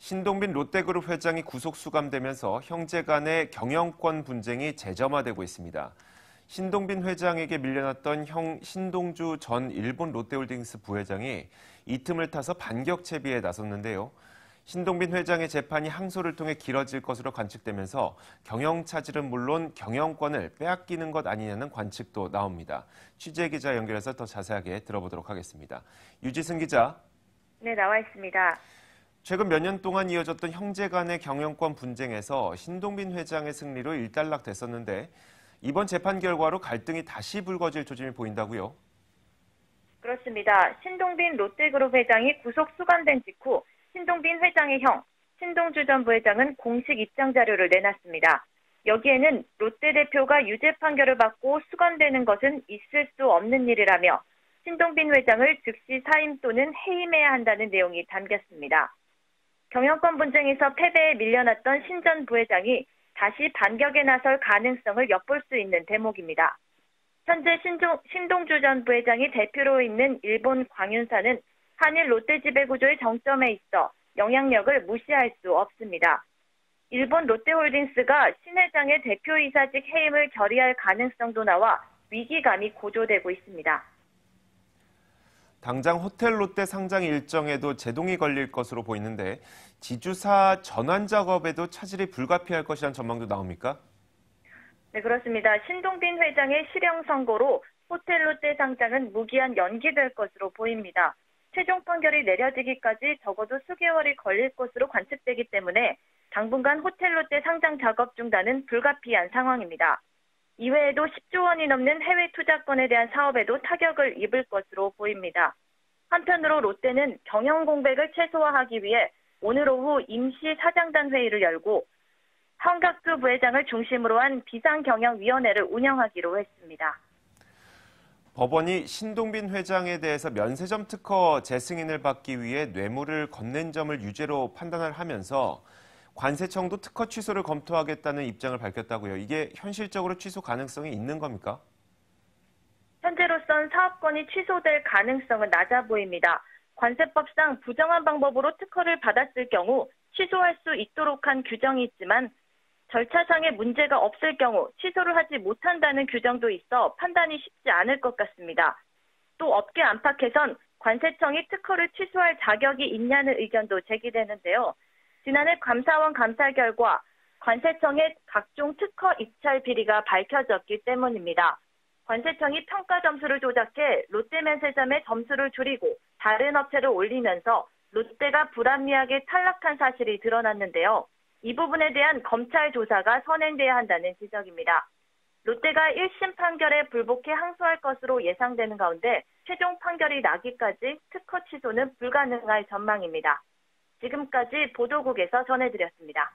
신동빈 롯데그룹 회장이 구속 수감되면서 형제 간의 경영권 분쟁이 재점화되고 있습니다. 신동빈 회장에게 밀려났던 형 신동주 전 일본 롯데홀딩스 부회장이 이 틈을 타서 반격 채비에 나섰는데요. 신동빈 회장의 재판이 항소를 통해 길어질 것으로 관측되면서 경영 차질은 물론 경영권을 빼앗기는 것 아니냐는 관측도 나옵니다. 취재기자 연결해서 더 자세하게 들어보도록 하겠습니다. 유지승 기자. 네, 나와 있습니다. 최근 몇 년 동안 이어졌던 형제 간의 경영권 분쟁에서 신동빈 회장의 승리로 일단락됐었는데 이번 재판 결과로 갈등이 다시 불거질 조짐이 보인다고요? 그렇습니다. 신동빈 롯데그룹 회장이 구속 수감된 직후 신동빈 회장의 형, 신동주 전 부회장은 공식 입장 자료를 내놨습니다. 여기에는 롯데 대표가 유죄 판결을 받고 수감되는 것은 있을 수 없는 일이라며 신동빈 회장을 즉시 사임 또는 해임해야 한다는 내용이 담겼습니다. 경영권 분쟁에서 패배에 밀려났던 신 전 부회장이 다시 반격에 나설 가능성을 엿볼 수 있는 대목입니다. 현재 신동주 전 부회장이 대표로 있는 일본 광윤사는 한일 롯데 지배 구조의 정점에 있어 영향력을 무시할 수 없습니다. 일본 롯데홀딩스가 신 회장의 대표이사직 해임을 결의할 가능성도 나와 위기감이 고조되고 있습니다. 당장 호텔 롯데 상장 일정에도 제동이 걸릴 것으로 보이는데 지주사 전환 작업에도 차질이 불가피할 것이라는 전망도 나옵니까? 네, 그렇습니다. 신동빈 회장의 실형 선고로 호텔 롯데 상장은 무기한 연기될 것으로 보입니다. 최종 판결이 내려지기까지 적어도 수개월이 걸릴 것으로 관측되기 때문에 당분간 호텔 롯데 상장 작업 중단은 불가피한 상황입니다. 이외에도 10조 원이 넘는 해외 투자권에 대한 사업에도 타격을 입을 것으로 보입니다. 한편으로 롯데는 경영 공백을 최소화하기 위해 오늘 오후 임시 사장단 회의를 열고 황갑수 부회장을 중심으로 한 비상경영위원회를 운영하기로 했습니다. 법원이 신동빈 회장에 대해서 면세점 특허 재승인을 받기 위해 뇌물을 건넨 점을 유죄로 판단을 하면서 관세청도 특허 취소를 검토하겠다는 입장을 밝혔다고요. 이게 현실적으로 취소 가능성이 있는 겁니까? 현재로선 사업권이 취소될 가능성은 낮아 보입니다. 관세법상 부정한 방법으로 특허를 받았을 경우 취소할 수 있도록 한 규정이 있지만 절차상의 문제가 없을 경우 취소를 하지 못한다는 규정도 있어 판단이 쉽지 않을 것 같습니다. 또 업계 안팎에선 관세청이 특허를 취소할 자격이 있냐는 의견도 제기되는데요. 지난해 감사원 감사 결과 관세청의 각종 특허 입찰 비리가 밝혀졌기 때문입니다. 관세청이 평가 점수를 조작해 롯데 면세점의 점수를 줄이고 다른 업체를 올리면서 롯데가 불합리하게 탈락한 사실이 드러났는데요. 이 부분에 대한 검찰 조사가 선행돼야 한다는 지적입니다. 롯데가 1심 판결에 불복해 항소할 것으로 예상되는 가운데 최종 판결이 나기까지 특허 취소는 불가능할 전망입니다. 지금까지 보도국에서 전해드렸습니다.